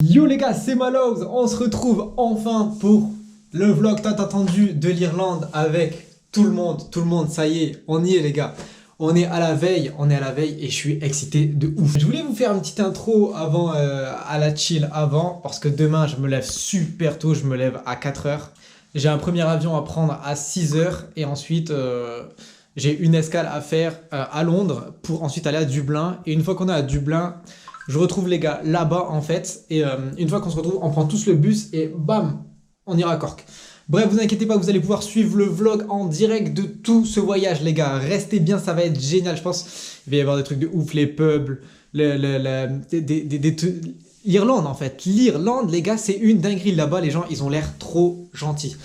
Yo les gars, c'est Malows, on se retrouve enfin pour le vlog tant attendu de l'Irlande avec tout le monde, ça y est, on y est les gars. On est à la veille et je suis excité de ouf. Je voulais vous faire une petite intro avant, à la chill avant, parce que demain je me lève super tôt, je me lève à 4h. J'ai un premier avion à prendre à 6h et ensuite j'ai une escale à faire à Londres pour ensuite aller à Dublin. Et une fois qu'on est à Dublin, je retrouve les gars là-bas en fait. Et une fois qu'on se retrouve, on prend tous le bus et bam, on ira à Cork. Bref, vous inquiétez pas, vous allez pouvoir suivre le vlog en direct de tout ce voyage les gars. Restez bien, ça va être génial. Je pense qu'il va y avoir des trucs de ouf, les pubs, l'Irlande en fait. L'Irlande les gars, c'est une dinguerie là-bas. Les gens, ils ont l'air trop gentils.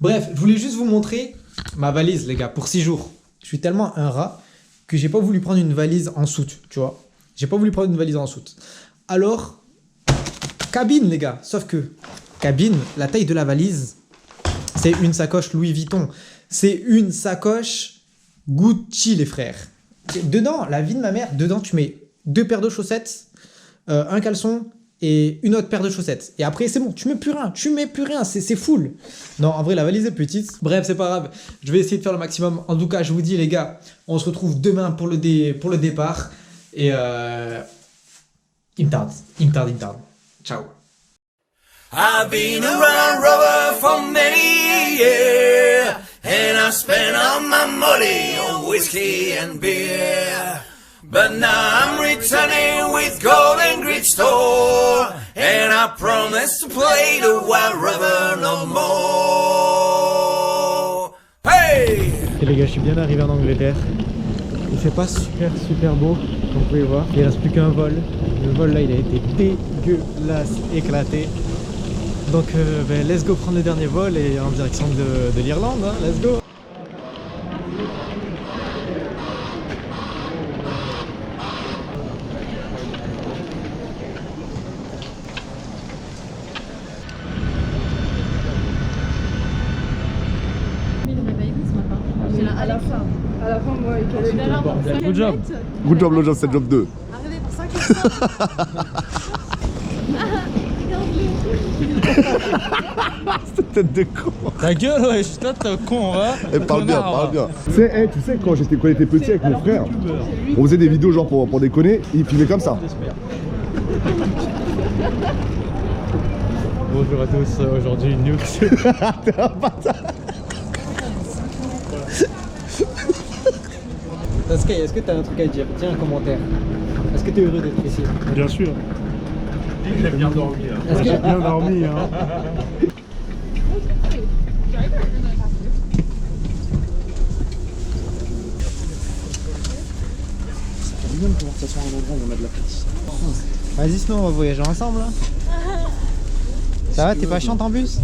Bref, je voulais juste vous montrer ma valise les gars pour 6 jours. Je suis tellement un rat que j'ai pas voulu prendre une valise en soute, tu vois. J'ai pas voulu prendre une valise en soute. Alors, cabine les gars. Sauf que, cabine, la taille de la valise, c'est une sacoche Louis Vuitton. C'est une sacoche Gucci les frères. Et dedans, la vie de ma mère, dedans tu mets 2 paires de chaussettes, un caleçon et une autre paire de chaussettes. Et après c'est bon, tu mets plus rien, c'est full. Non, en vrai la valise est petite. Bref, c'est pas grave, je vais essayer de faire le maximum. En tout cas, je vous dis les gars, on se retrouve demain pour le départ. Et il me tarde. Ciao. I've been a round rover for many years, and I spent all my money on whiskey and beer. But now I'm returning with gold and grit store, and I promise to play the wild river no more. Hey! Et les gars, je suis bien arrivé en Angleterre. Il fait pas super beau, comme vous pouvez voir. Il reste plus qu'un vol. Le vol là, il a été dégueulasse, éclaté. Donc let's go prendre le dernier vol et en direction de l'Irlande, hein. Let's go. À la fin, moi, Good job. Good job, Loja, c'est job 2. Arrivé pour 5 Cette tête de con. Ta gueule, ouais, je t'ai con, va. Elle parle bien, parle bien. Tu sais, quand j'étais petit avec mon frère, on faisait des vidéos genre pour déconner, il filmait comme ça. Bonjour à tous, aujourd'hui Nukes. Sky, est-ce que tu as un truc à dire? Tiens un commentaire. Est-ce que tu es heureux d'être ici? Bien sûr. J'ai bien dormi. J'ai bien dormi. Hein. Vas-y, sinon on va voyager ensemble. Hein. Ça va, t'es pas chiante en bus?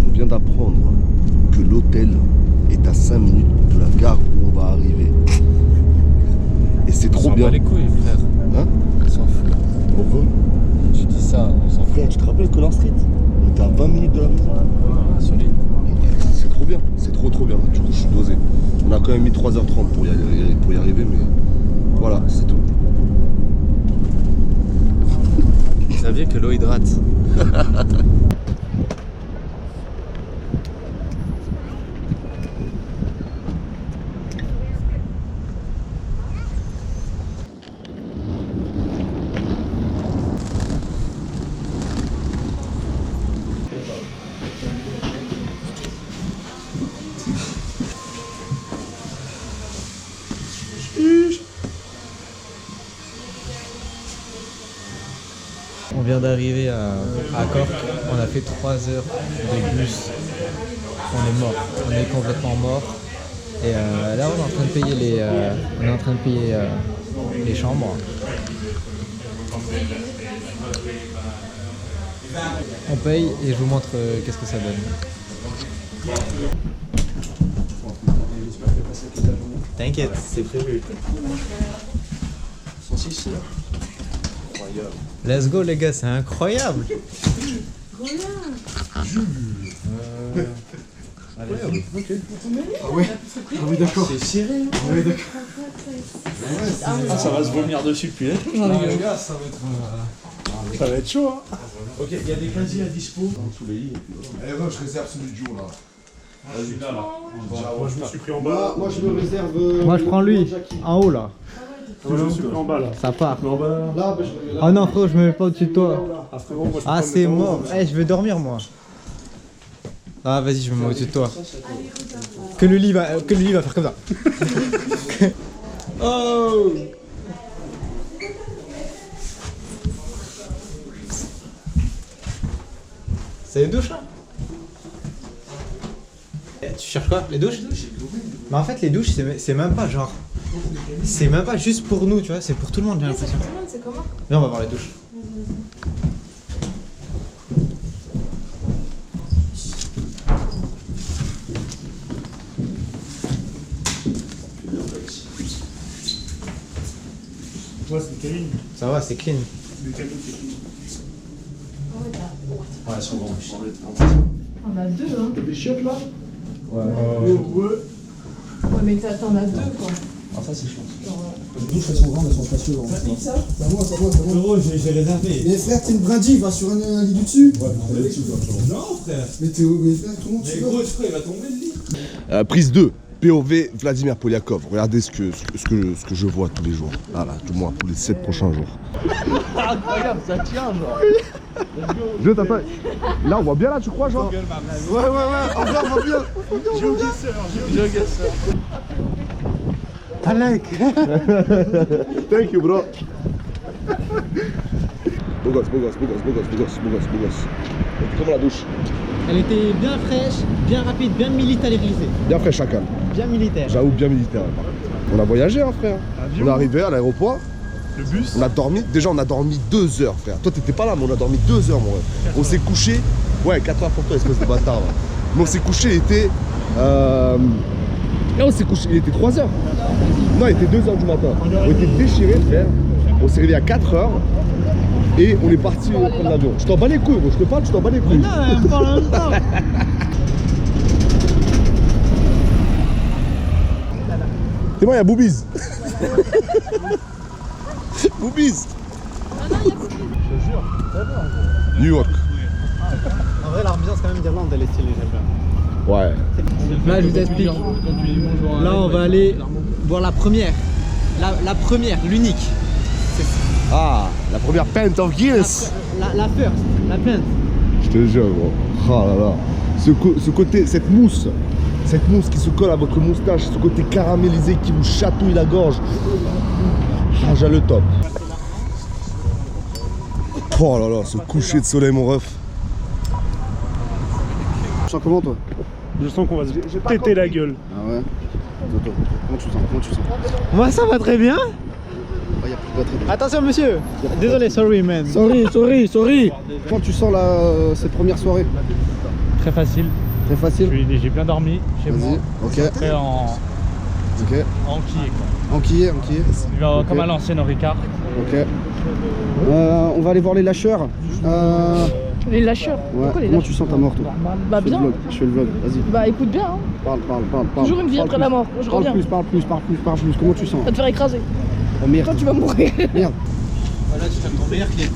On vient d'apprendre que l'hôtel est à 5 minutes de la gare où on va arriver. Et c'est trop bien. On s'en bat les couilles, frère. Hein? On s'en fout. Pourquoi? Tu dis ça, on s'en fout. Frère, tu te rappelles Collins Street? On était à 20 minutes de la maison. Ah, solide. C'est trop bien, c'est trop bien. Du coup, je suis dosé. On a quand même mis 3h30 pour y arriver, mais voilà, c'est tout. Vous saviez que l'eau hydrate. On vient d'arriver à Cork, on a fait 3 heures de bus, on est mort, on est complètement mort. Et là on est en train de payer les chambres. On paye et je vous montre qu'est-ce que ça donne. T'inquiète, c'est prévu. Let's go les gars, c'est incroyable. Ok. Ah ouais. Ah oui, d'accord. C'est serré. Hein. Ah oui, d'accord. Ah, ça va se vomir dessus depuis là. Les gars, ça va être. Ça va être chaud. Hein. Ok, il y a des casiers à dispo. Sous les lits. Eh ben, je réserve celui du jour là. Vas-y, là. Moi, je me suis pris en bas. Moi, je me réserve. Moi, je prends lui, en haut là. Moi, je me suis pris en bas là. Ça part. En bas. Là, ben, je me Oh non, frérot, je me mets pas au-dessus de toi. Ah, frérot, moi, je peux Ah, pas me c'est mettre en haut. mort. Eh, je vais dormir moi. Ah, vas-y, je me mets au-dessus de toi. Que le lit va faire comme ça. Oh! C'est les douches là? Tu cherches quoi? Les douches? Mais en fait, les douches, c'est même pas genre. C'est même pas juste pour nous, tu vois, c'est pour tout le monde, j'ai l'impression. C'est comment? Viens, on va voir les douches. Ouais, c'est Kevin. Ça va, c'est clean. Le Kevin, c'est qui? Ouais, elles sont grandes. On a deux, hein. Des chiottes là. Ouais. Ouais, mais t'en as deux, quoi. Ah, ça, c'est chiant. Les douches, elles sont grandes, elles sont spacieuses. Ça va, ça va, ça va. Frérot, j'ai réservé. Mais frère, t'es une brindille, va sur un lit du dessus. Ouais, vous allez dessus, toi. Non, frère. Mais t'es où? Mais frère, comment tu vas? gros, tu crois, il va tomber le lit? Prise 2. POV Vladimir Poliakov. Regardez ce que je vois tous les jours. Voilà, du moins pour les 7 prochains jours. Incroyable, ça tient, genre. Je t'attends. Là, on voit bien là, tu crois, genre? Ouais, ouais, ouais. On voit bien. J'ai guesseur. I like. Thank you, bro. Beau gosse, beau gosse, beau gosse, beau gosse, beau gosse, beau gosse, beau gosse. Comment la douche? Elle était bien fraîche, bien rapide, bien militarisée. Bien frais, chacal. Bien militaire. J'avoue, bien militaire. On a voyagé, hein, frère. On est arrivé à l'aéroport. Le bus. On a dormi. Déjà, on a dormi 2 heures, frère. Toi, t'étais pas là, mais on a dormi 2 heures, mon ref. On s'est couché. Ouais, 4 heures pour toi, espèce de bâtard. Là. Mais on s'est couché, il était. Là, on s'est couché, il était 3 heures. Non, il était 2 heures du matin. On était déchirés, frère. On s'est réveillé à 4 heures. Et on est parti prendre l'avion. Je t'en bats les couilles, gros. Je te parle, je t'en bats les couilles. Non, elle me parle en même temps. C'est moi, il y a Boobies. Boobies. New York. En vrai, l'ambiance quand même d'Irlande, elle est stylée, j'aime bien. Ouais. Là, je vous explique. Là, on va aller voir la première. La première, l'unique. Ah, la première pint of Guinness. La first, la plainte. Je te jure, gros. Oh là là. Ce côté, cette mousse qui se colle à votre moustache, ce côté caramélisé qui vous chatouille la gorge. Ah, j'ai le top. Oh là là, ce coucher de soleil, mon ref. Tu sens comment, toi? Je sens qu'on va se péter la gueule. Ah ouais. Attends, comment tu sens? Moi, ça va très bien. Ah, y a plus de batterie. Attention, monsieur. Désolé, sorry, man. Sorry. Comment tu sens cette première soirée? Très facile. Très facile. J'ai bien dormi chez moi. Vas-y, ok. Très Ok. enquillé quoi. Enquillé. Ok. Comme à l'ancienne au Ricard. Ok. On va aller voir les lâcheurs. Les lâcheurs. Ouais. Pourquoi les Comment lâcheurs? tu sens ta mort, toi? Bah bien. Je fais le vlog, vas-y. Bah écoute bien, hein. Parle. Toujours une vie après la mort. Je reviens. Parle plus. Comment tu sens? Ça te faire écraser. Oh merde. Toi tu vas mourir. Merde. Voilà, tu fais ton meilleur clip.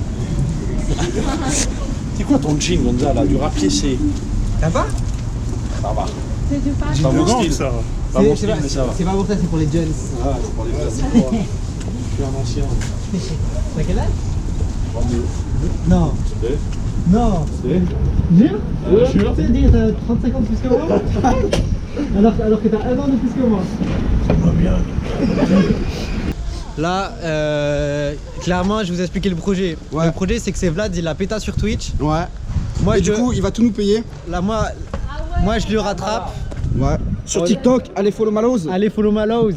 C'est quoi ton jean, Gonza, là? Du rapier, c'est. Ça va? Ça va. C'est du pas. C'est pas mon style, ça. Pas mon style, mais ça va. C'est pas pour ça, c'est pour les jeunes. Ah, c'est pour les places. Je suis un ancien. T'as quel âge? 32. Non. C'est. Non. C'est. Jure? Jure. Tu sais dire t'as 35 ans de plus que moi? alors que t'as 1 an de plus que moi. Ça va bien. Là, clairement, je vous ai expliqué le projet. Ouais. Le projet, c'est que c'est Vlad, il a péta sur Twitch. Ouais. Moi, Et du coup, il va tout nous payer. là, moi, je le rattrape. Ouais. Sur TikTok, allez follow Malose. Allez, follow Mallows.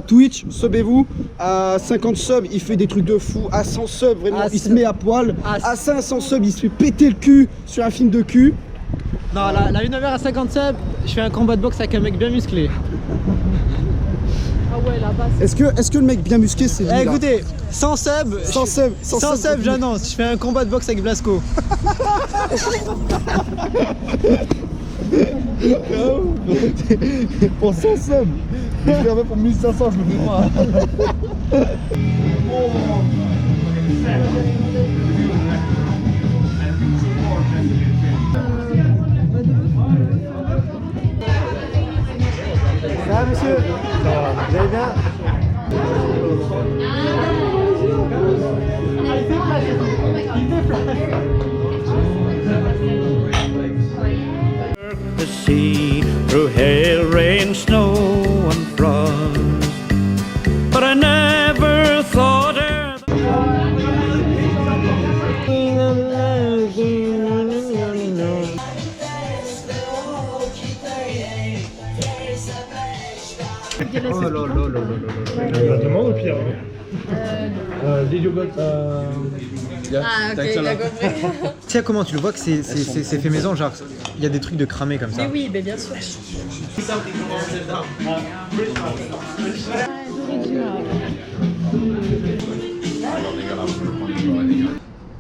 Twitch, subez-vous. À 50 subs, il fait des trucs de fou. À 100 subs, vraiment, À il se cent- met à poil. à À 500 subs, il se fait péter le cul sur un film de cul. Non, la 1h à 50 subs, je fais un combat de boxe avec un mec bien musclé. Ah ouais, là-bas. Est-ce que le mec bien musclé, c'est lui, Eh, là écoutez, 100 subs, 100 subs, 100 subs, j'annonce, je fais un combat de boxe avec Blasco. Pour 100 subs. Mais je l'avais pour 1500, je le fais pas. Ça va, monsieur? Vous allez bien? The sea through hail, rain, snow, and frost. But I never thought Earth. Oh là là là là là. Demande au pire. Did you got Ah, ok, il a compris. Tu sais comment tu le vois que c'est fait maison, genre il y a des trucs de cramé comme ça. Mais oui, mais bien sûr.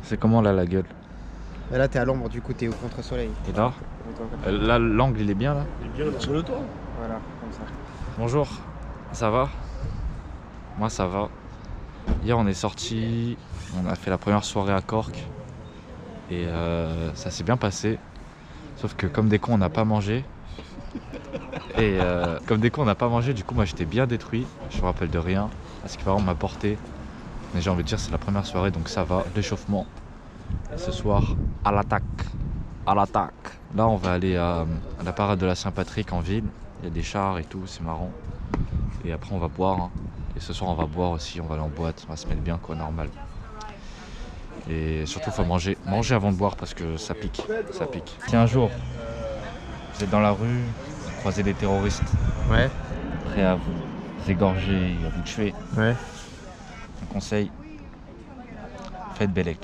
C'est comment là la gueule? Et là t'es à l'ombre, du coup t'es au contre-soleil. Et là? Là l'angle il est bien là? Il est bien sur le toit. Voilà, comme ça. Bonjour, ça va? Moi ça va. Hier on est sorti, on a fait la première soirée à Cork et ça s'est bien passé. Sauf que comme des cons on n'a pas mangé. Et comme des cons on n'a pas mangé, du coup moi j'étais bien détruit. Je me rappelle de rien. Parce que on m'a porté. Mais j'ai envie de dire c'est la première soirée donc ça va, l'échauffement. Et ce soir à l'attaque. À l'attaque. Là on va aller à la parade de la Saint-Patrick en ville. Il y a des chars et tout, c'est marrant. Et après on va boire. Hein. Et ce soir on va boire aussi, on va aller en boîte, on va se mettre bien quoi, normal. Et surtout faut manger. Manger avant de boire parce que ça pique. Ça pique. Si un jour vous êtes dans la rue, vous croisez des terroristes. Ouais. Prêts à vous égorger, à vous tuer. Ouais. Un conseil, faites Bellec.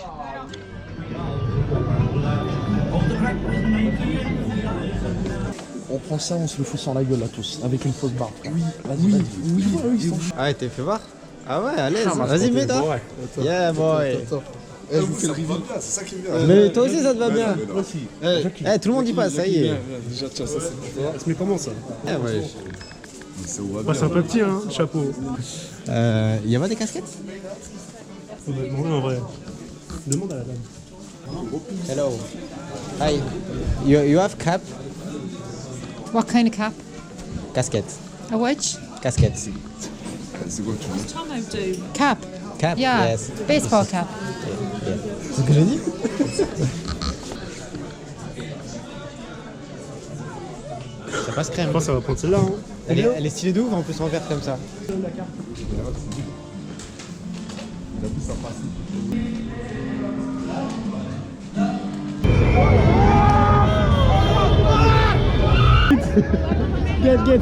On prend ça, on se le fout sur la gueule là tous, avec une fausse barbe. Oui, vas-y, oui. Ah ouais, t'es fait voir? Ah ouais, à l'aise. Vas-y, mets-toi. Yeah, boy. Je vous fais le reveal, c'est ça qui me vient. Mais toi aussi ça te va bien. Aussi. Tout le monde y passe, ça y est. Déjà, tiens, ça c'est pour toi. Mais comment ça? Ouais. C'est un peu petit, hein, chapeau. Y a pas des casquettes? Oui, en vrai. Demande à la dame. Hello. Hi. You have cap? What kind of cap? Casquette. A which? Casquette. C'est quoi tu veux? Tom, I do. Cap. Cap, Yeah. yes. Baseball cap. C'est ce que j'ai dit? Ça passe crème. Je pense que ça va prendre celle-là. Hein. Elle est stylée de ouf en plus en vert comme ça. Get.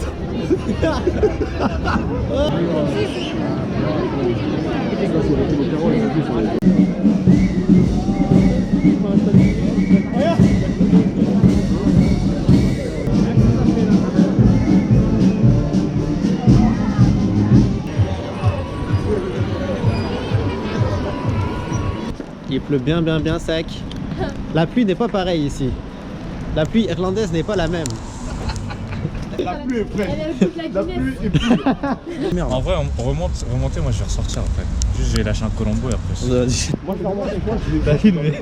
Il pleut bien sec. La pluie n'est pas pareille ici. La pluie irlandaise n'est pas la même. La pluie est prête. La pluie est prête. En vrai, remonter, moi je vais ressortir après. Juste je vais lâcher un Colombo et après. Moi je vais remonter quoi? Je vais filmer.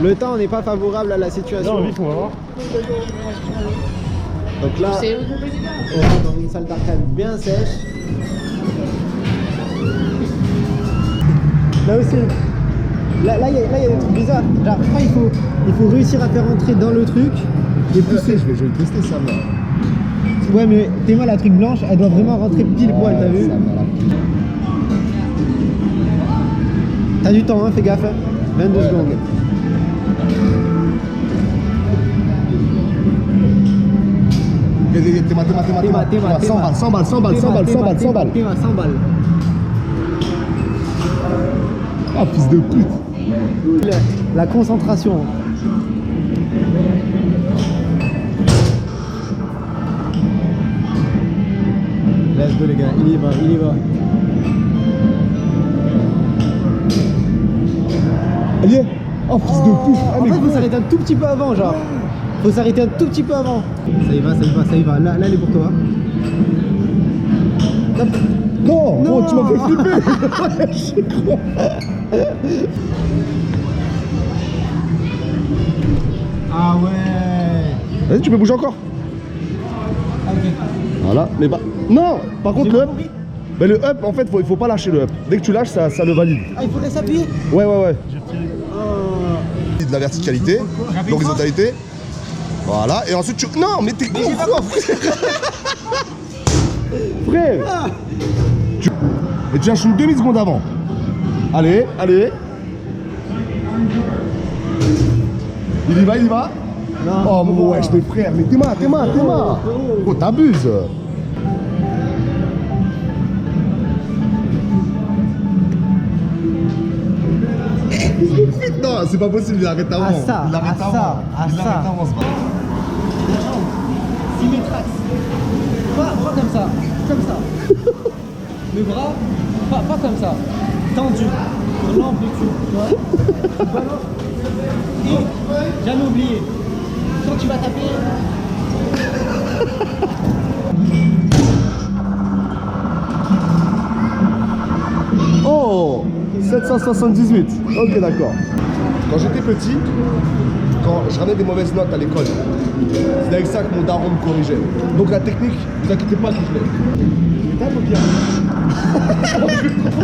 Le temps n'est pas favorable à la situation. Non, vite, on va voir. Donc là, on rentre dans une salle d'arcade bien sèche. Là aussi, là il y a des trucs bizarres. Genre, je crois il faut réussir à faire entrer dans le truc et pousser. Je vais le tester ça là. Ouais, mais t'es-moi la truc blanche, elle doit vraiment rentrer pile poil, t'as vu? T'as du temps, hein, fais gaffe. 22 secondes. Théma. 100 balles. 100 balles. Ah, fils de pute. La concentration. Let's go les gars, il y va. Oh, fils de pute. Ah, En mais fait, faut s'arrêter un tout petit peu avant, genre. Faut s'arrêter un tout petit peu avant. Ça y va, ça y va, ça y va. Là, elle est pour toi. Hop. non, Non. oh, tu m'as fait flipper. Ouais, je suis con. Ah ouais. Vas-y, tu peux bouger encore. Ok. Voilà, mais bah. Non, par contre, le up. Ben, le up, en fait, il faut pas lâcher le up. Dès que tu lâches, ça le valide. Ah, il faudrait s'appuyer. Ouais. De la verticalité, l'horizontalité. Voilà, et ensuite tu. Non, mais t'es con, frère. Et tu lâches une demi-seconde avant. Allez. Il y va. Non, Oh, mon wesh, mes frères, mais t'es mal. Oh, t'abuses. Non, c'est pas possible, il arrête avant. ça, Il arrête à avant. ça, à Il ça. arrête avant, c'est pas. Symétrax. Pas comme ça. Comme ça. Le bras, pas comme ça. Tendu. Pour l'amplitude, tu vois. Tu balances. Et, jamais oublier. Quand tu vas taper. Oh 778. Ok, d'accord. Quand j'étais petit, quand je ramenais des mauvaises notes à l'école, c'est avec ça que mon daron me corrigeait. Donc la technique, ne vous inquiétez pas que je l'ai. Je tape au piano.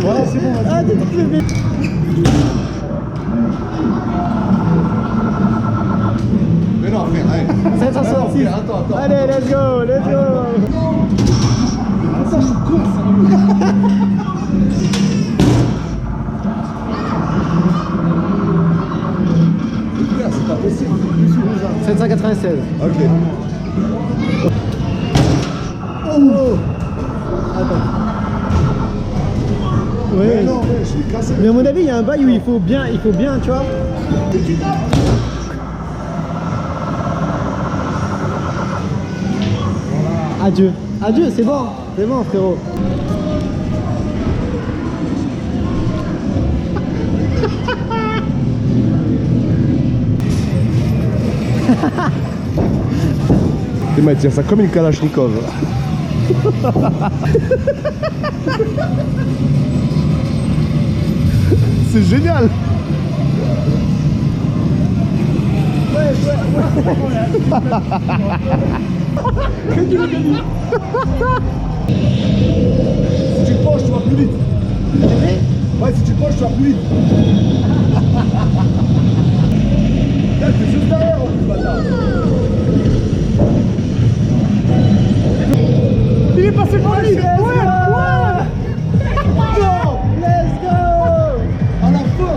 Voilà, c'est bon, vas-y. Ah, t'es tout levé. Mais non, frère, allez. 766. Attends. Allez, let's go. Ça, je suis con, sérieux. Frère, c'est pas possible. 796. Ok. Oh. Attends. Ouais. Non, je l'ai cassé. Mais à mon avis, il y a un bail où il faut bien, tu vois. Adieu, c'est bon, frérot. Il m'a tiré ça comme une Kalachnikov. C'est génial. Si tu te penches, tu vas plus vite. Ouais, si tu te penches, tu vas plus vite. Là, t'es juste derrière en plus, bâtard. Il est passé pour lui. Ouais. Non. Let's go. À la fin.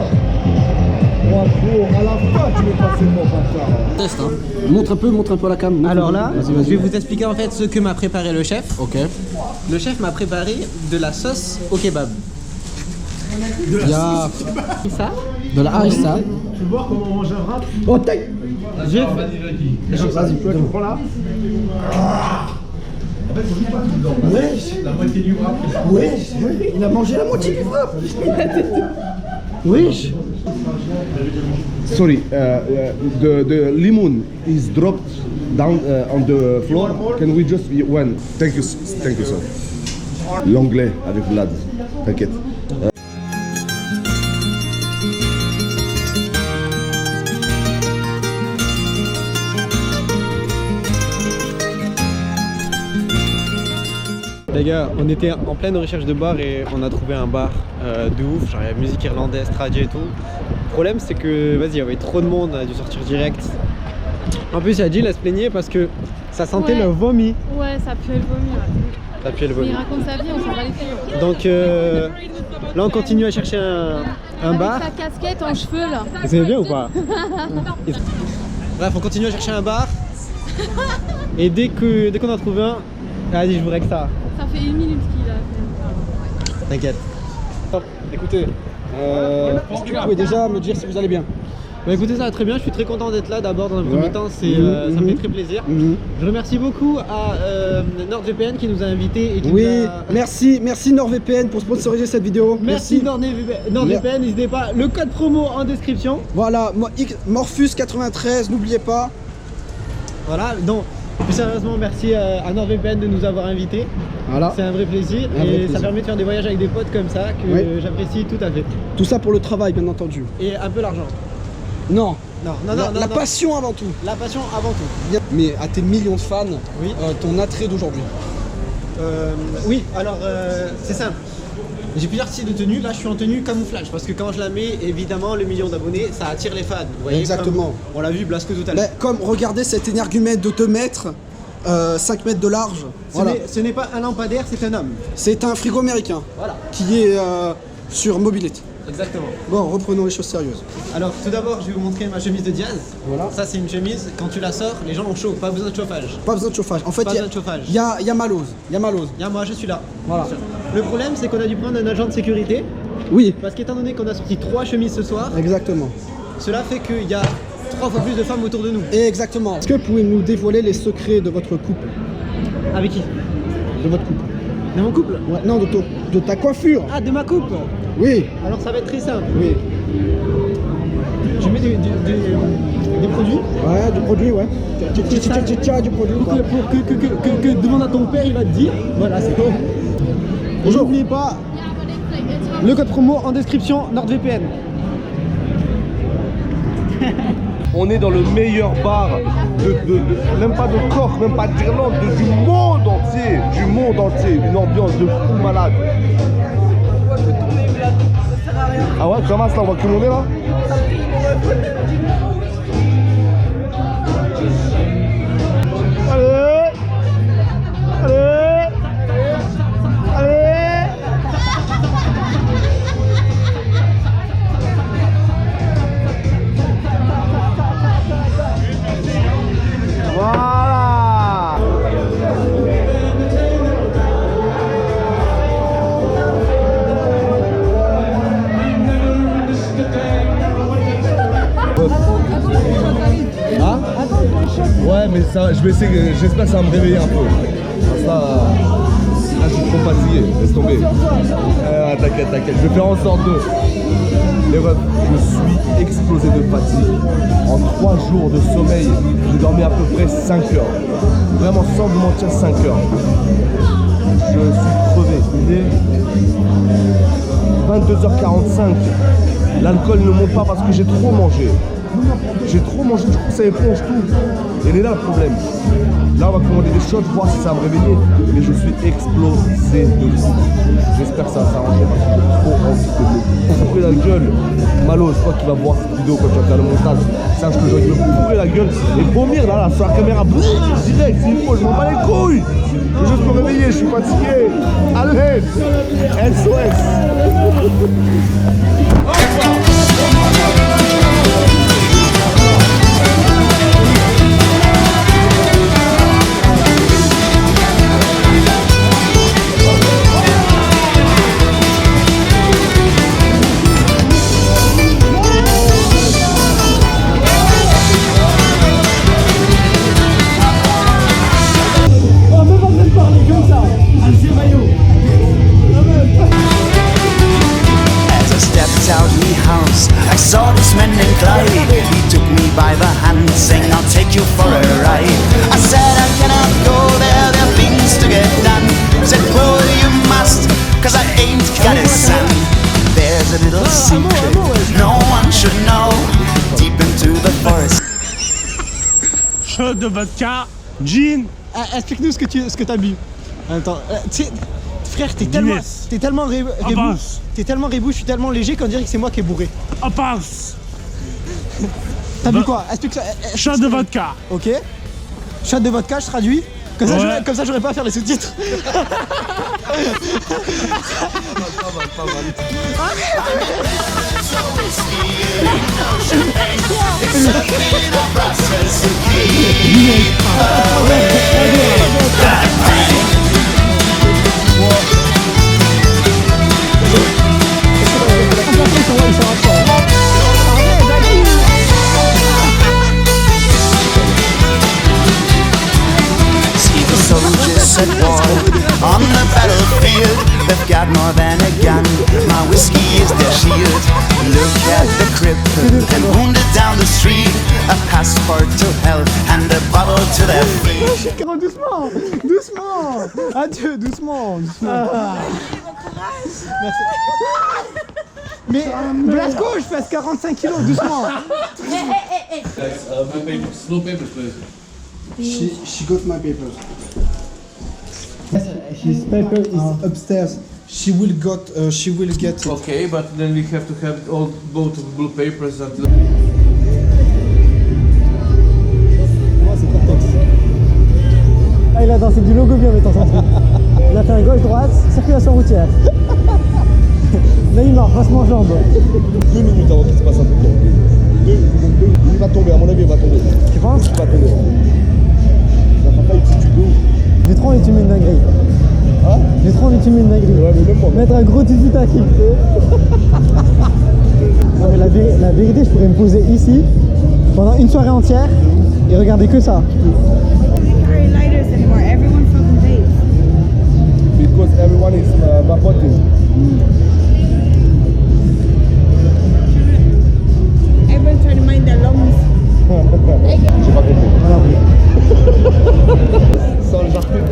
Oh, gros, à la fin, tu es passé mon bâtard. Test, hein. Montre un peu la cam. Alors là, je vais vous expliquer en fait ce que m'a préparé le chef. Ok. Le chef m'a préparé de la sauce au kebab. Il y a Ça. de la harissa. Tu veux voir comment on mange un rat? Oh, taille. Vas-y, tu prends là. Wesh, il a mangé la moitié du wrap. Wesh. Sorry, the lemon is dropped down on the floor. Can we just one? Thank you, sir. L'anglais avec Vlad, t'inquiète. Les gars, on était en pleine recherche de bar et on a trouvé un bar de ouf, genre il y a musique irlandaise, trad et tout. Le problème c'est que, vas-y, il y avait trop de monde, on a dû sortir direct. En plus, Yadji, elle se plaignait parce que ça sentait Ouais. le vomi. Ouais, ça pue le vomi. Ouais. Ça puait le vomi. Il raconte sa vie, on s'en va les couilles. Donc là, on continue à chercher un bar. Avec sa casquette en cheveux là. Vous aimez bien ou pas? Bref, on continue à chercher un bar. Et dès qu'on a trouvé un, vas-y, je vous règle ça. Ça fait 1 minute qu'il a fait. T'inquiète. Écoutez, est-ce que vous pouvez déjà me dire si vous allez bien? Bah écoutez, ça va très bien, je suis très content d'être là d'abord dans un premier temps, ça me fait très plaisir. Je remercie beaucoup à NordVPN qui nous a invités et qui nous a... merci NordVPN pour sponsoriser cette vidéo. Merci NordVPN, n'hésitez pas, le code promo en description. Voilà, Morphus93, n'oubliez pas. Voilà, donc plus sérieusement merci à NordVPN de nous avoir invités. Voilà. C'est un vrai plaisir ça permet de faire des voyages avec des potes comme ça que j'apprécie tout à fait. Tout ça pour le travail bien entendu. Et un peu l'argent. Non. La passion avant tout. La passion avant tout. Mais à tes millions de fans, oui. Ton attrait d'aujourd'hui. Oui, alors c'est simple. J'ai plusieurs styles de tenue, là je suis en tenue camouflage parce que quand je la mets, évidemment le million d'abonnés ça attire les fans. Vous voyez, exactement. On l'a vu Blasco tout à l'heure. Comme regardez cet énergumètre de 2 mètres, 5 mètres de large. Ce n'est pas un lampadaire, c'est un homme. C'est un frigo américain. Voilà. Qui est sur mobilette. Exactement. Bon, reprenons les choses sérieuses. Alors tout d'abord je vais vous montrer ma chemise de Diaz. Voilà. Ça c'est une chemise, quand tu la sors, les gens ont chaud, pas besoin de chauffage. Pas besoin de chauffage. En fait, il y a Malose. Il y a moi, je suis là. Voilà. Le problème c'est qu'on a dû prendre un agent de sécurité. Oui. Parce qu'étant donné qu'on a sorti 3 chemises ce soir. Exactement. Cela fait qu'il y a 3 fois plus de femmes autour de nous. Exactement. Est-ce que vous pouvez nous dévoiler les secrets de votre couple? Avec qui? De votre couple. De mon couple? Ouais, non, de ta coiffure. Ah, de ma coupe? Oui. Alors ça va être très simple. Oui. Je mets des produits. Ouais, du produit, ouais. Du produit. Pour que demande à ton père, il va te dire. Voilà, c'est bon. Bonjour. N'oubliez pas le code promo en description NordVPN. On est dans le meilleur bar, même pas de Cork, même pas d'Irlande, du monde entier. Du monde entier. Une ambiance de fou malade. Ah ouais, comment ça, on va commander là? Allez! Allez! Allez! Voilà! Hein? Ouais, mais ça, je vais essayer, j'espère que ça va me réveiller un peu. Ça, là, je suis trop fatigué, laisse tomber. T'inquiète, je vais faire en sorte de... Les refs, je suis explosé de fatigue. En 3 jours de sommeil, j'ai dormi à peu près 5 heures. Vraiment, sans vous mentir, 5 heures. Je suis crevé. Il est 22h45. L'alcool ne monte pas parce que j'ai trop mangé. J'ai trop mangé, du coup ça éponge tout. Et il est là le problème. Là on va commander des shots, voir si ça va me réveiller. Mais je suis explosé de fou. J'espère que ça va s'arranger parce que j'ai trop envie de me bourrer la gueule. Malo, c'est toi qui vas voir cette vidéo quand tu vas faire le montage. Sache que je vais me bourrer la gueule et vomir là sur la caméra. Direct, s'il faut, je m'en bats les couilles. Je veux juste me réveiller, je suis fatigué. Allez, SOS. As I stepped out of the house, I saw this man named Clyde. He took me by the hand, saying, I'll take you for a ride. I said, I cannot go there, there are things to get done. He said, well, you must, cause I ain't got a son. There's a little secret no one should know, deep into the forest. Shot de vodka, gin. Explique-nous ce que t'as bu. Attends, frère, t'es tellement rebou, je suis tellement léger qu'on dirait que c'est moi qui ai bourré. On passe. T'as bu quoi? Explique ça. Shot de vodka. Ok. Shot de vodka, je traduis. Comme ça, j'aurais pas à faire les sous-titres. Pas mal. once at war. On the battlefield, they've got more than a gun. My whiskey is their shield. Look at the crippled and wounded down the street. A passport to health and a bottle to their feet. Doucement, doucement. Adieu, doucement, doucement. Merci. Mais Blasco, je pèse 45 kilos, doucement. Slow papers, please. She got my papers. His paper is upstairs. She will get it. Okay, but then we have to have both of blue papers and. Moi, c'est Cortex. Ah, il a dansé du logo bien, mais t'en sens. Il a fait un gauche-droite, circulation routière. Neymar, passement en jambe. 2 minutes avant qu'il se passe un truc. Il va tomber, à mon avis, il va tomber. Tu penses? Il va tomber. Il va pas être tutu de ouf. J'ai trop envie de tuer une dinguerie. Hein? J'ai trop envie de tuer une dinguerie. Ouais, mais même moi. Mettre un gros tutu taki. Non, mais la vérité, je pourrais me poser ici pendant une soirée entière et regarder que ça. Carry lighters anymore. Everyone fucking vapes. Because everyone is vapoting. Everyone trying to mind their lungs. J'ai pas compris. Voilà. Sans le jarret.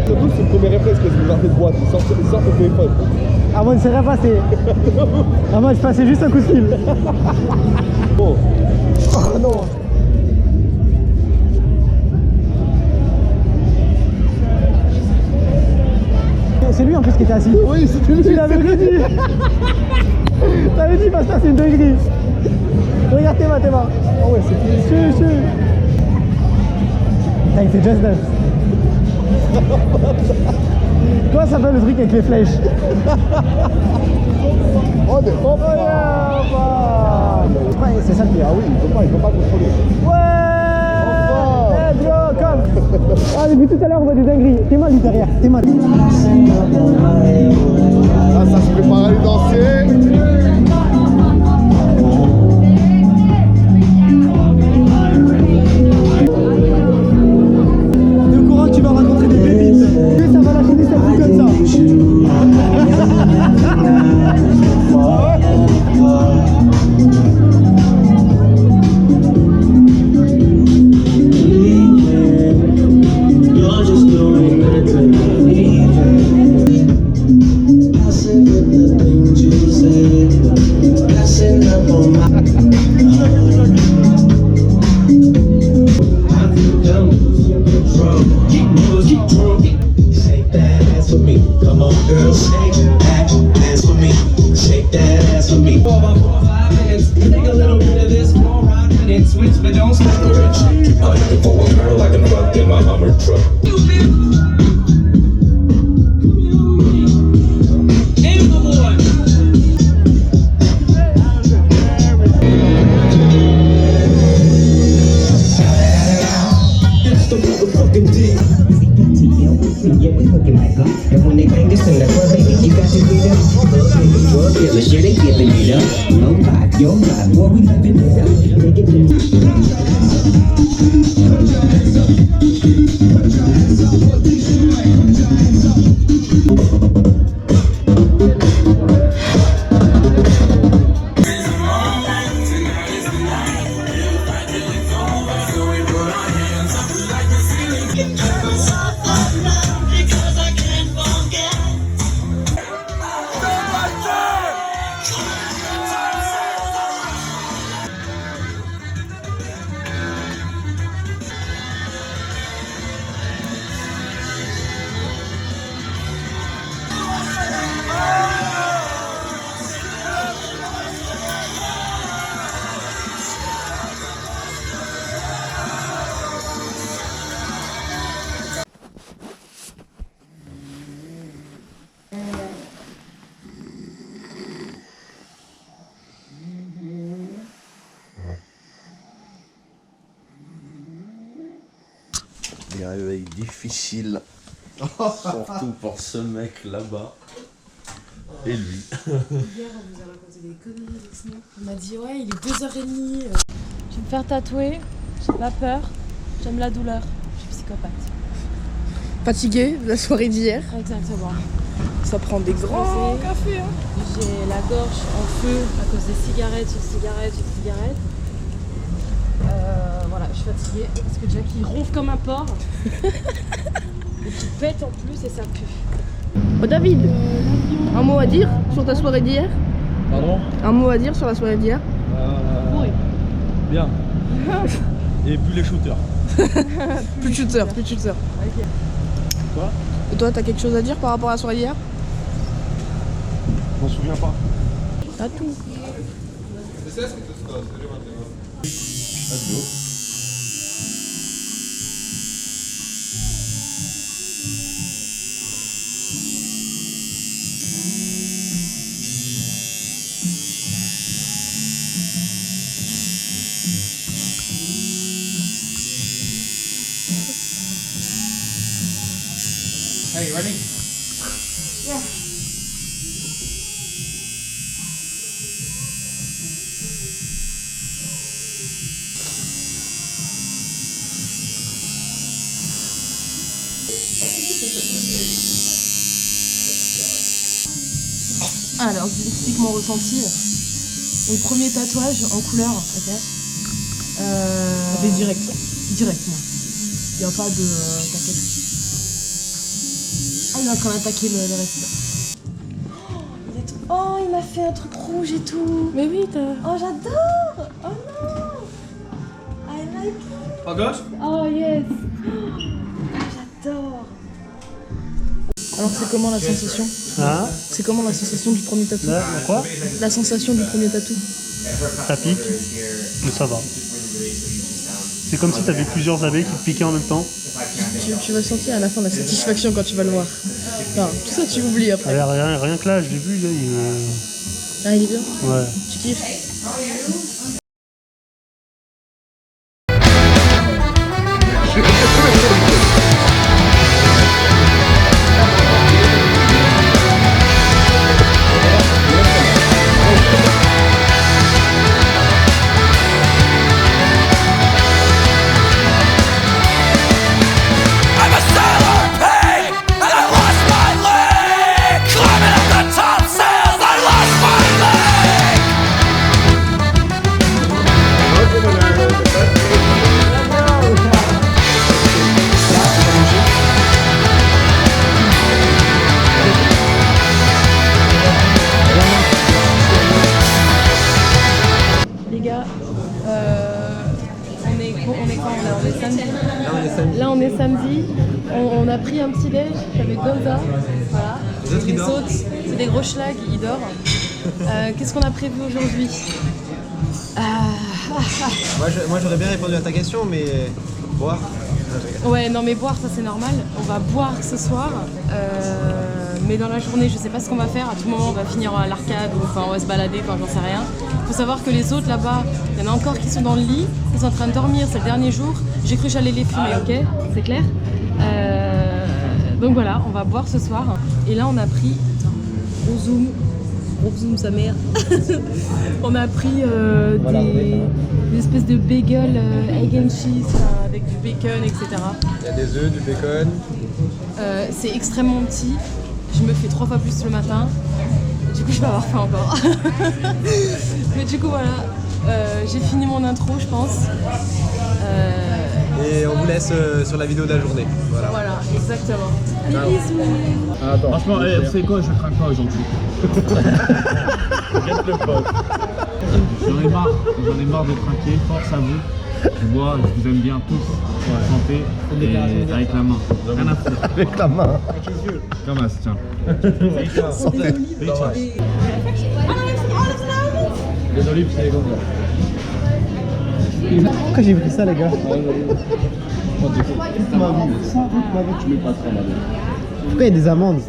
Surtout, c'est le premier réflexe que je me jarret de boîte. Il sort le téléphone. Ah, moi, je serais passé. Ah, moi, je passais juste un coup de fil. Oh. Ah non. C'est lui en plus qui était assis. Oui, c'était lui. Tu l'avais dit. T'avais dit, passe c'est une dinguerie. Regarde tes mains. Oh ouais, c'est fini. Ah, il fait Just Dance. Comment ça s'appelle le truc avec les flèches? Oh, mais oh, c'est ça le pire. Ah oui, il peut pas contrôler. Ouais. Let's go, come. Ah, depuis tout à l'heure, on voit des dingueries. Tes mains, lui, derrière. Tes mains. Ah, ça se prépare à aller danser. T'es au courant que tu vas rencontrer des pépites. Et ça va lâcher des selfies comme ça. Des réveils difficiles, surtout pour ce mec là-bas. Et lui. Hier, on vous a raconté des conneries avec Snow. On m'a dit, ouais, il est 2h30. Je vais me faire tatouer, j'ai pas peur, j'aime la douleur. Je suis psychopathe. Fatigué de la soirée d'hier. Exactement. Ça prend des grands cafés. Hein. J'ai la gorge en feu à cause des cigarettes sur cigarettes sur cigarettes. Voilà, je suis fatiguée parce que Jack il ronfle comme un porc. Et tu pètes en plus et ça pue. Oh David, un mot à dire sur ta soirée d'hier? Pardon? Un mot à dire sur la soirée d'hier? Bien. Et plus les shooters. Plus de shooter, plus de shooter. Ok. Quoi? Et toi, t'as quelque chose à dire par rapport à la soirée d'hier? Je m'en souviens pas. T'as tout. Let's go. Hey, you ready? Alors, je vous explique mon ressenti. Mon premier tatouage en couleur, ok. T'es direct. Direct, moi. Il n'y a pas de t'inquiète. Ah, il a quand même attaqué le reste. Oh, il m'a fait un truc rouge et tout. Mais oui, t'as... Oh, j'adore. Oh non. I like it. À gauche? Oh yes. J'adore. Alors c'est comment la sensation? Hein? C'est comment la sensation du premier tatou? Quoi? La sensation du premier tatou? Ça pique, mais ça va. C'est comme si t'avais plusieurs abeilles qui te piquaient en même temps. Tu vas sentir à la fin la satisfaction quand tu vas le voir. Enfin, tout ça tu oublies après. Rien que là, je l'ai vu, là, il est... Ah il est bien? Ouais. Tu kiffes? I'm a sailor pig, and I lost my leg. Climbing up the top sails, I lost my leg. Les gars, on est quand là? On est samedi. Là on est samedi. On a pris un petit déj avec Gonza. Voilà. Les autres, c'est des gros schlags, ils dorment. Qu'est-ce qu'on a prévu aujourd'hui? Moi j'aurais bien répondu à ta question, mais boire. Ouais, non mais boire ça c'est normal. On va boire ce soir. Mais dans la journée, je sais pas ce qu'on va faire. À tout moment, on va finir à l'arcade ou enfin on va se balader, enfin j'en sais rien. Faut savoir que les autres là-bas, il y en a encore qui sont dans le lit, ils sont en train de dormir, c'est le dernier jour. J'ai cru que j'allais les fumer, ok? C'est clair? Donc voilà, on va boire ce soir. Et là, on a pris. Attends, au zoom sa mère. On a pris des espèces de bagel egg and cheese avec du bacon, etc. Il y a des œufs, du bacon. C'est extrêmement petit. Je me fais 3 fois plus le matin. Du coup, je vais avoir faim encore. Mais du coup, voilà. J'ai fini mon intro, je pense. Et on vous laisse sur la vidéo de la journée. Voilà, exactement. Des bisous. Franchement, vous savez quoi, je crains pas aujourd'hui. Regarde le pote. J'en ai marre de craquer, force à vous. Moi, je vous aime bien tous. Santé et avec la main. Rien à foutre. Avec la main. Comme ça, tiens. Les olives, c'est les gants. Pourquoi j'ai pris ça, les gars? Pourquoi il y a des amandes?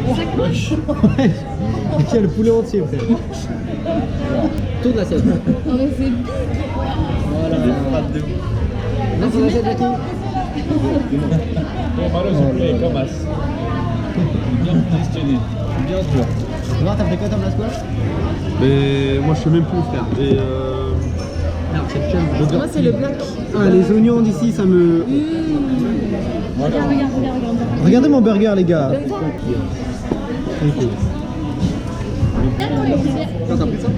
Ouais. Il y a le poulet entier, frère. Tourne l'assiette. Oh, mais c'est big. Voilà. Non, c'est l'assiette, Jackie. Bon, malheureusement, comme as. bien congestionné. Bien sûr. Noir, t'as pris quoi comme la squash? Mais moi je sais même plus frère. Et Moi, c'est le black. Ah, les oignons d'ici, ça me. Regarde. Regardez mon burger, les gars. t'as pris ça?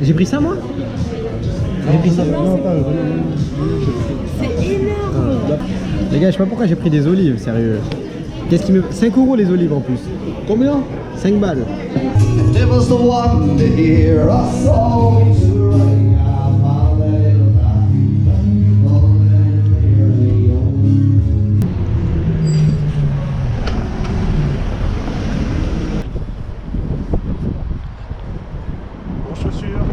J'ai pris ça, moi? J'ai pris ça. C'est énorme. Les gars, je sais pas pourquoi j'ai pris des olives, sérieux. Qu'est-ce qui me. 5 € les olives en plus. Combien? 5 balles. It was the one to hear a song to ring out my little Bonnes chaussures.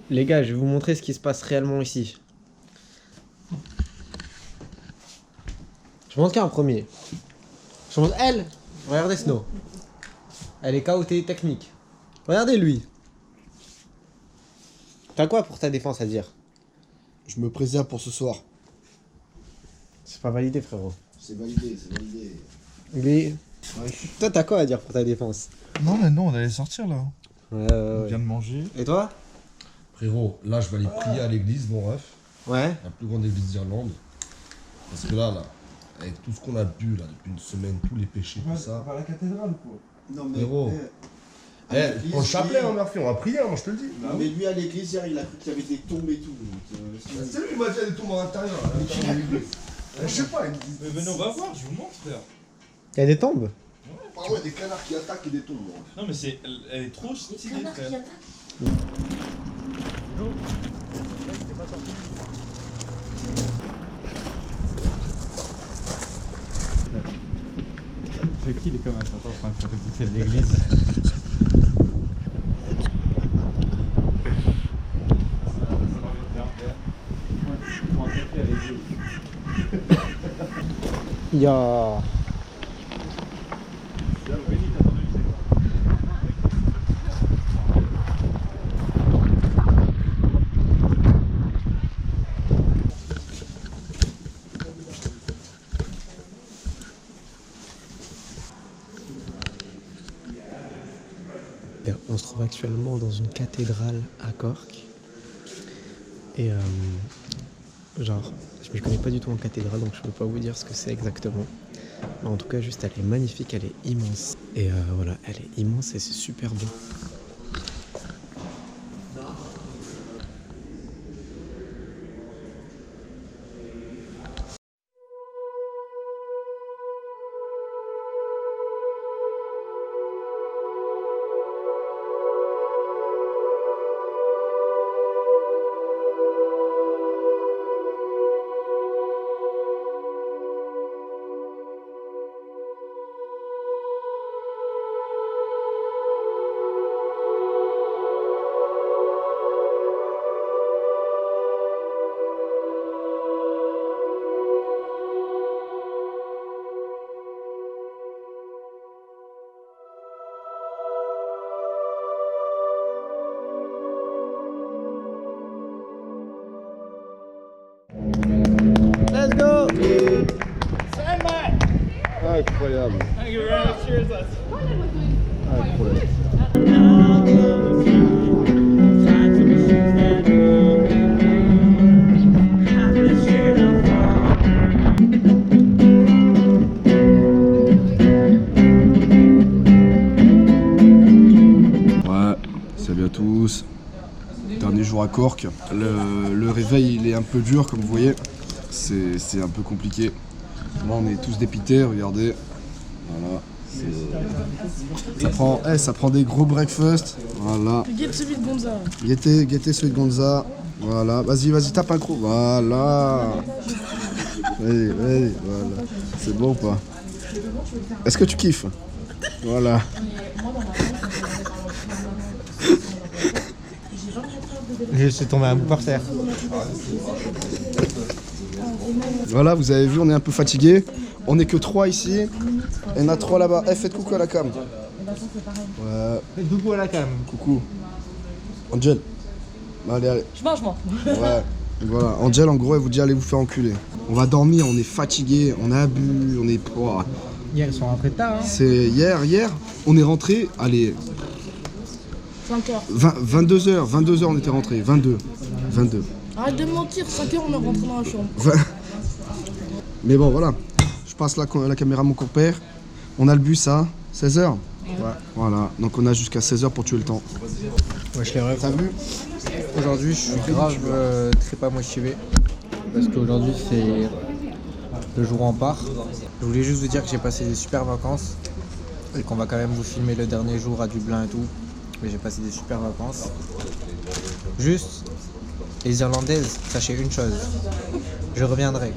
Les gars, je vais vous montrer ce qui se passe réellement ici. Je montre qui en premier? Je montre elle. Regardez Snow. Elle est KOT technique. Regardez lui. T'as quoi pour ta défense à dire? Je me préserve pour ce soir. C'est pas validé, frérot. C'est validé, c'est validé. Mais toi, t'as quoi à dire pour ta défense? Non, mais non, on allait sortir là. On vient de manger. Et toi? Frérot, là je vais aller prier à l'église, mon ref. Ouais. La plus grande église d'Irlande. Parce que là, avec tout ce qu'on a bu là depuis une semaine, tous les péchés, tout ça. À la cathédrale quoi. Non mais. Frérot. On chapelet, hein, Murphy, on va prier, moi je te le dis. Non, mais lui à l'église hier, il a cru qu'il y avait des tombes et tout. C'est lui qui m'a dit qu'il y a des tombes à l'intérieur. Je sais pas, il me dit. Mais venez, on va voir, je vous montre, frère. Y'a des tombes? Apparemment, il y a des canards qui attaquent et des tombes. Non, mais c'est. Elle est trop stylée, frère. C'est qui les commentateurs en train de faire visiter l'église? Ya. On se trouve actuellement dans une cathédrale à Cork. Et genre, je ne connais pas du tout en cathédrale, donc je ne peux pas vous dire ce que c'est exactement. Mais en tout cas, juste, elle est magnifique, elle est immense. Et voilà, elle est immense et c'est super beau. Let's go! Incroyable. Thank you very much. Cheers, lads. Incroyable. Ouais, salut à tous. Dernier jour à Cork. Le réveil il est un peu dur comme vous voyez. C'est un peu compliqué. Là on est tous dépités, regardez. Voilà. Ça prend des gros breakfast. Voilà. Guette celui de Gonza. Guettez celui de Gonza. Voilà. Vas-y, tape un croc. Voilà. Vas-y, voilà. C'est bon ou pas? Est-ce que tu kiffes? Voilà. Je suis tombé un bout par terre. Voilà, vous avez vu, on est un peu fatigué. On est que 3 ici. Il y en a 3 là-bas. Eh, faites coucou à la cam. Ouais. Faites coucou à la cam. Coucou. Angel. Allez. Je mange moi. Ouais. Voilà, Angel en gros elle vous dit allez vous faire enculer. On va dormir, on est fatigué, on a bu, on est... Oh. Hier, ils sont rentrés tard. Hein. C'est hier, on est rentré, allez... 5h. 22h on était rentré, 22. Arrête de mentir, 5h on est rentré dans la chambre. Mais bon voilà, je passe la caméra à mon compère. On a le bus à 16h. Ouais. Voilà, donc on a jusqu'à 16h pour tuer le temps. Ouais, je l'ai rêvé. T'as vu? Aujourd'hui, je suis grave très pas motivé. Parce qu'aujourd'hui, c'est le jour où on part. Je voulais juste vous dire que j'ai passé des super vacances. Et qu'on va quand même vous filmer le dernier jour à Dublin et tout. Mais j'ai passé des super vacances. Juste, les Irlandaises, sachez une chose. Je reviendrai.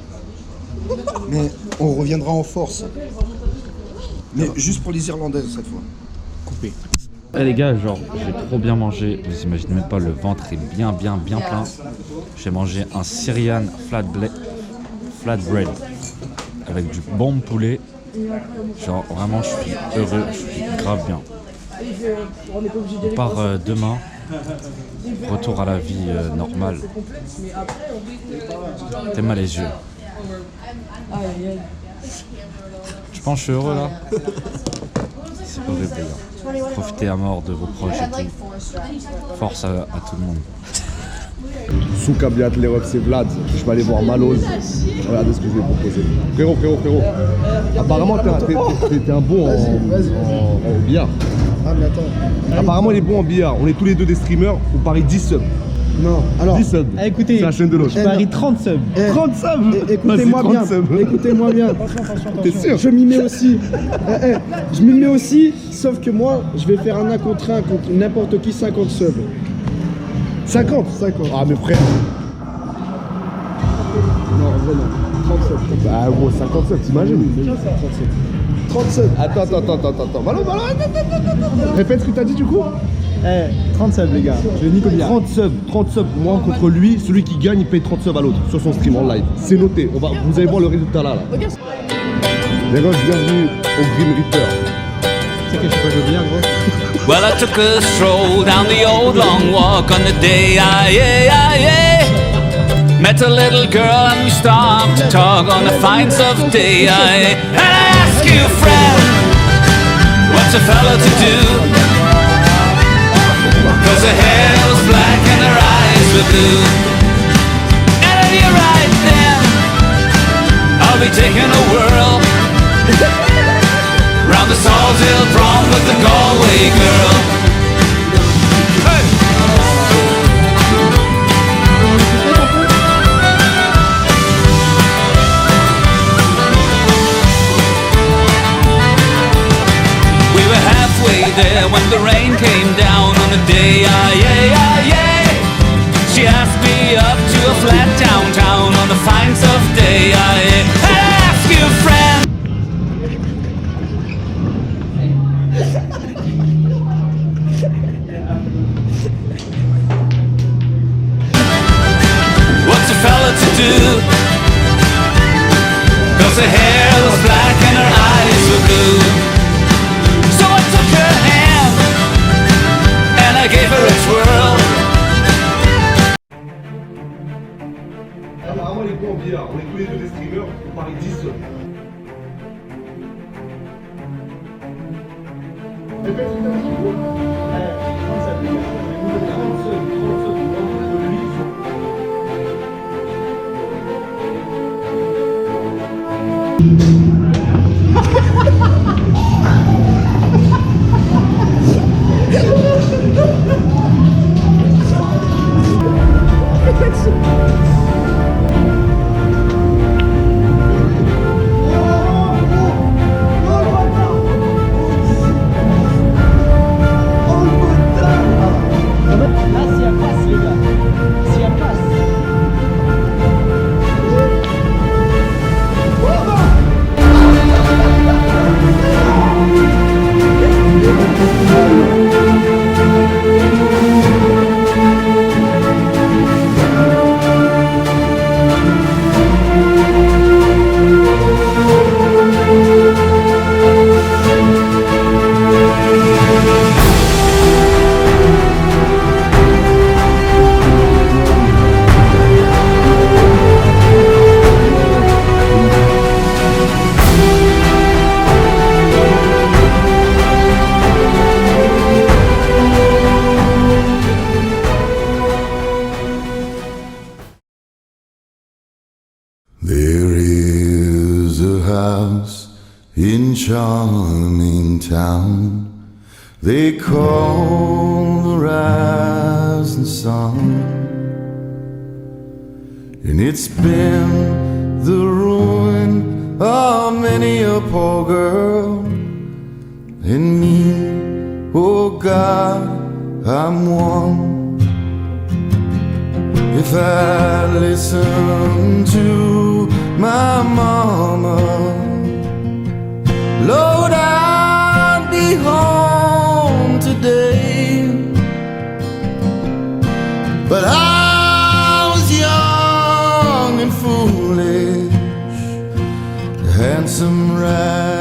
Mais on reviendra en force. Mais juste pour les Irlandaises cette fois. Coupé. Eh les gars, genre, j'ai trop bien mangé. Vous imaginez même pas, le ventre est bien plein. J'ai mangé un Syrian flatbread avec du bon poulet. Genre, vraiment, je suis heureux, je suis grave bien. On part demain. Retour à la vie normale. T'es mal les yeux. Je pense que je suis heureux là. C'est horrible les gars. Profitez à mort de vos proches et tout. Force à tout le monde. Sous Kabiat, les refs, c'est Vlad. Je vais aller voir Maloz. Regardez ce que je vais vous proposer. Frérot. Apparemment, t'es un bon en billard. Ah, mais attends. Apparemment, il est bon en billard. On est tous les deux des streamers. On parie 10 subs. Non, alors. 10 subs. Écoutez, c'est la chaîne de l'autre. je parie 30 subs. 30 subs. Écoutez-moi bien. Écoutez-moi bien. T'es sûr? Je m'y mets aussi. Je m'y mets aussi, sauf que moi, je vais faire un 1 contre 1 contre n'importe qui, 50 subs. 50. Ah, mais frère. Non, en vrai, non. 30 subs. Bah, gros, 50 subs, t'imagines? 30 subs. Attends. Malo, attends. Répète ce que t'as dit du coup? 30 subs les gars, je l'ai mis comme 30 subs, moi contre lui, celui qui gagne il paye 30 subs à l'autre sur son stream en live. C'est noté, vous allez voir le résultat là. Les gars, bienvenue au Grim Reaper. C'est que je peux jouer bien gros. Well, I took a stroll down the old long walk on the day met a little girl and we stopped to talk on the fine soft day. And I ask you, friend, what's a fella to do? Cause her hair was black and her eyes were blue. And if you're right then, I'll be taking a whirl round the Salt Hill prom with the Galway girl. Hey! We were halfway there when the rain came down on a day, She asked me up to a flat downtown on a fine soft day, I ask you, friend, what's a fella to do? Cause her hair was black and her eyes were blue. So I took her hand and I gave her a twirl. Apparemment, il est bon en billard. On est tous les deux des streamers, on parie 10 subs. Répète ce que t'as dit, gros. 30 subs, les gars. 30 subs, contre lui. in charming town they call the rising sun. And it's been the ruin of many a poor girl. And me, oh God, I'm one. If I listen to my mama, Lord, I'd be home today. But I was young and foolish, handsome, right?